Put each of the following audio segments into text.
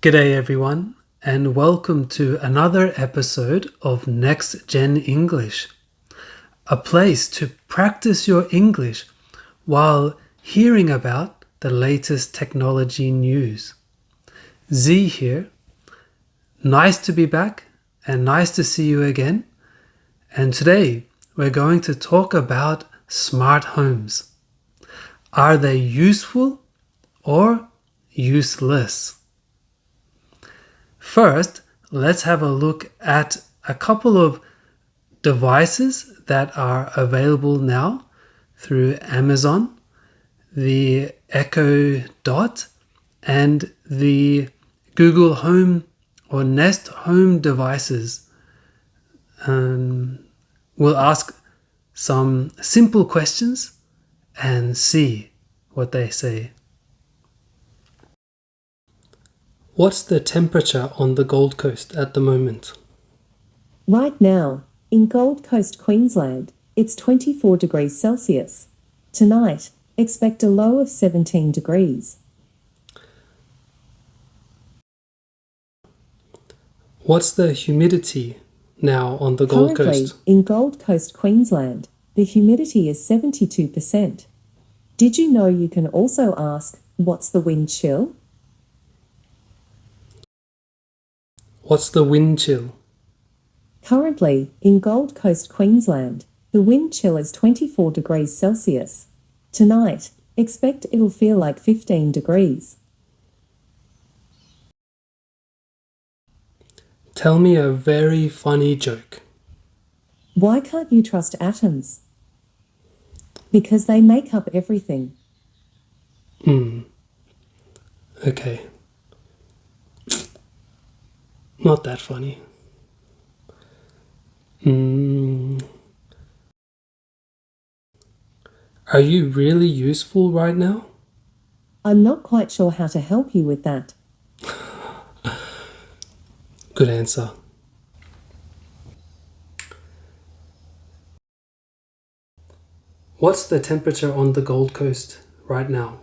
G'day everyone, and welcome to another episode of Next Gen English, a place to practice your English while hearing about the latest technology news. Z here. Nice to be back and nice to see you again. And today we're going to talk about smart homes. Are they useful or useless? First, let's have a look at a couple of devices that are available now through Amazon, the Echo Dot and the Google Home or Nest Home devices. We'll ask some simple questions and see what they say. What's the temperature on the Gold Coast at the moment? Right now, in Gold Coast, Queensland, it's 24 degrees Celsius. Tonight, expect a low of 17 degrees. What's the humidity now on the Gold Currently, Coast? in Gold Coast, Queensland, the humidity is 72%. Did you know you can also ask, what's the wind chill? What's the wind chill? Currently, in Gold Coast, Queensland, the wind chill is 24 degrees Celsius. Tonight, expect it'll feel like 15 degrees. Tell me a very funny joke. Why can't you trust atoms? Because they make up everything. Okay. Not that funny. Are you really useful right now? I'm not quite sure how to help you with that. Good answer. What's the temperature on the Gold Coast right now?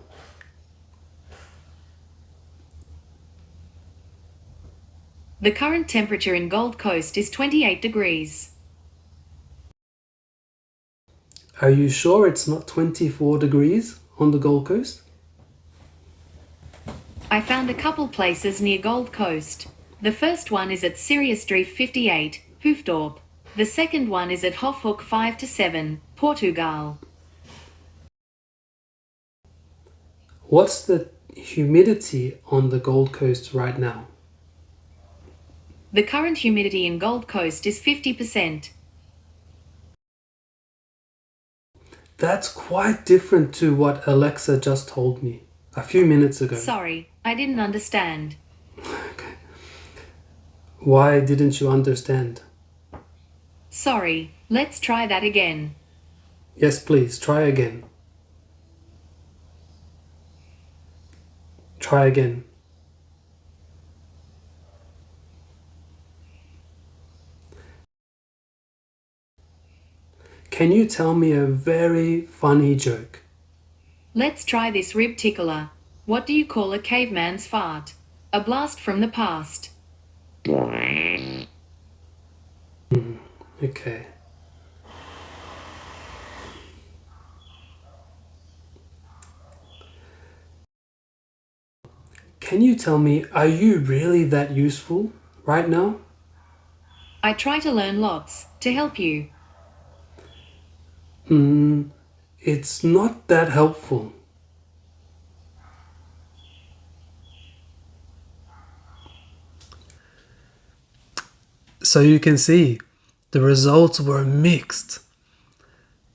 The current temperature in Gold Coast is 28 degrees. Are you sure it's not 24 degrees on the Gold Coast? I found a couple places near Gold Coast. The first one is at Sirius Reef 58, Hoofddorp. The second one is at Hofhoek 5 to 7, Portugal. What's the humidity on the Gold Coast right now? The current humidity in Gold Coast is 50%. That's quite different to what Alexa just told me a few minutes ago. Sorry, I didn't understand. Okay. Why didn't you understand? Sorry, let's try that again. Yes, please, try again. Try again. Can you tell me a very funny joke? Let's try this rib tickler. What do you call a caveman's fart? A blast from the past. Okay. Can you tell me, are you really that useful right now? I try to learn lots to help you. It's not that helpful. So you can see the results were mixed.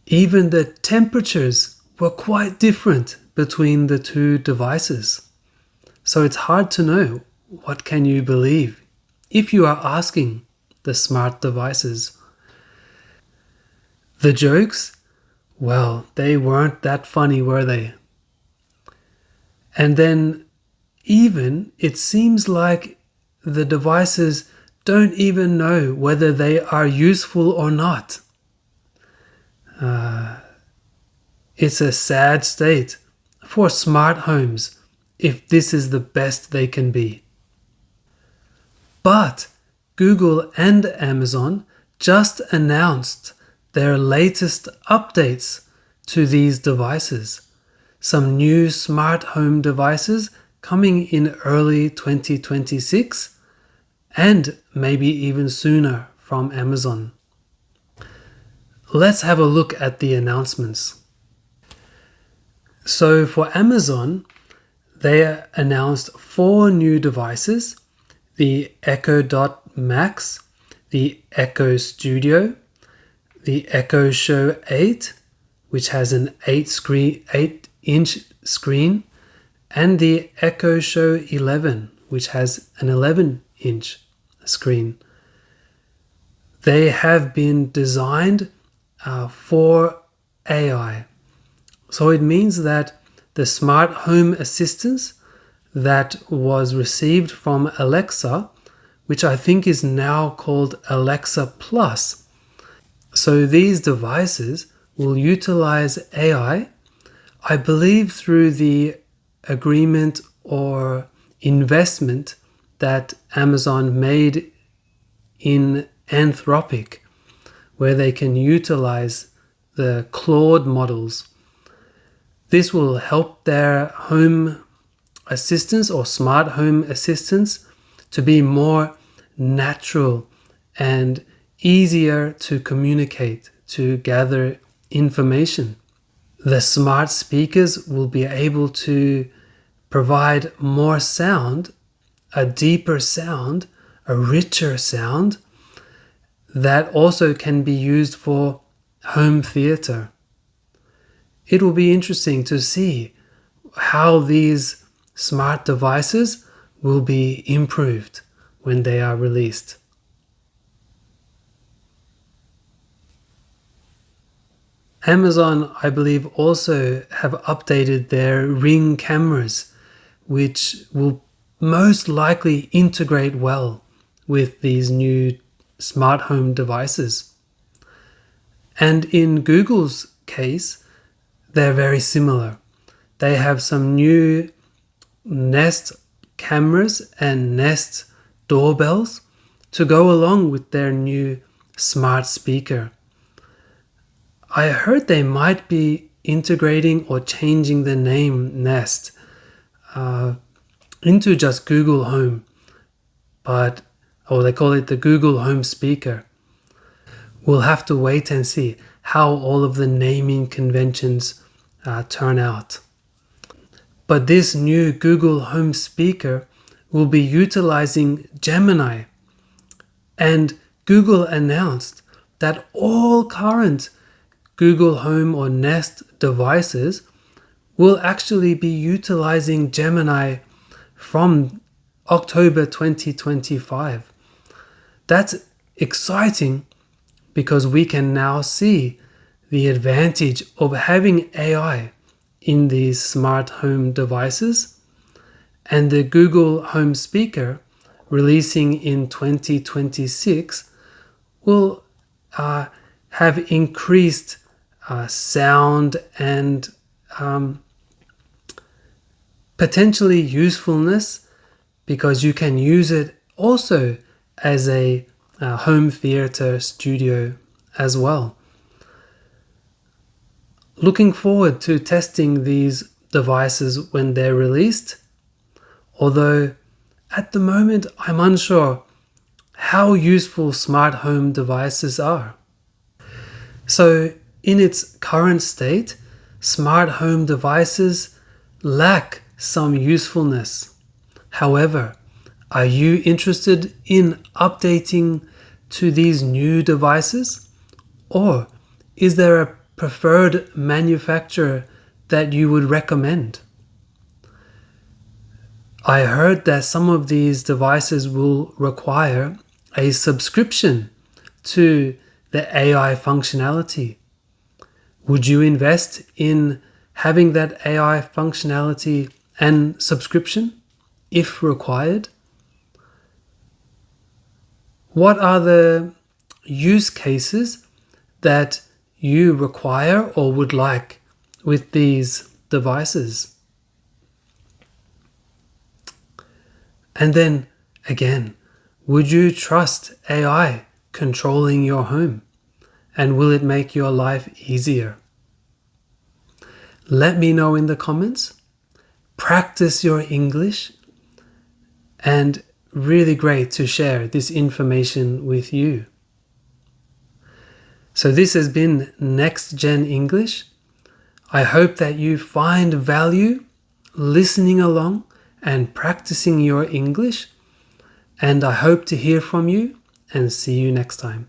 Even the temperatures were quite different between the two devices. So it's hard to know what can you believe if you are asking the smart devices. The jokes, well, they weren't that funny, were they? And then even it seems like the devices don't even know whether they are useful or not. It's a sad state for smart homes if this is the best they can be. But Google and Amazon just announced their latest updates to these devices. Some new smart home devices coming in early 2026 and maybe even sooner from Amazon. Let's have a look at the announcements. So for Amazon, they announced 4 new devices: the Echo Dot Max, the Echo Studio, the Echo Show 8, which has an 8-inch screen, and the Echo Show 11, which has an 11-inch screen. They have been designed for AI. So it means that the smart home assistance that was received from Alexa, which I think is now called Alexa Plus. So these devices will utilize AI, I believe, through the agreement or investment that Amazon made in Anthropic, where they can utilize the Claude models. This will help their home assistants or smart home assistants to be more natural and easier to communicate, to gather information. The smart speakers will be able to provide more sound, a deeper sound, a richer sound that also can be used for home theater. It will be interesting to see how these smart devices will be improved when they are released. Amazon, I believe, also have updated their Ring cameras, which will most likely integrate well with these new smart home devices. And in Google's case, they're very similar. They have some new Nest cameras and Nest doorbells to go along with their new smart speaker. I heard they might be integrating or changing the name Nest into just Google Home, or they call it the Google Home speaker. We'll have to wait and see how all of the naming conventions turn out. But this new Google Home speaker will be utilizing Gemini, and Google announced that all current Google Home or Nest devices will actually be utilizing Gemini from October 2025. That's exciting because we can now see the advantage of having AI in these smart home devices, and the Google Home speaker releasing in 2026 will have increased sound and potentially usefulness, because you can use it also as a home theater studio as well. Looking forward to testing these devices when they're released, although at the moment I'm unsure how useful smart home devices are. So in its current state, smart home devices lack some usefulness. However, are you interested in updating to these new devices? Or is there a preferred manufacturer that you would recommend? I heard that some of these devices will require a subscription to the AI functionality. Would you invest in having that AI functionality and subscription if required? What are the use cases that you require or would like with these devices? And then again, Would you trust AI controlling your home? And will it make your life easier? Let me know in the comments. Practice your English, and really great to share this information with you. So this has been Next Gen English. I hope that you find value listening along and practicing your English, and I hope to hear from you and see you next time.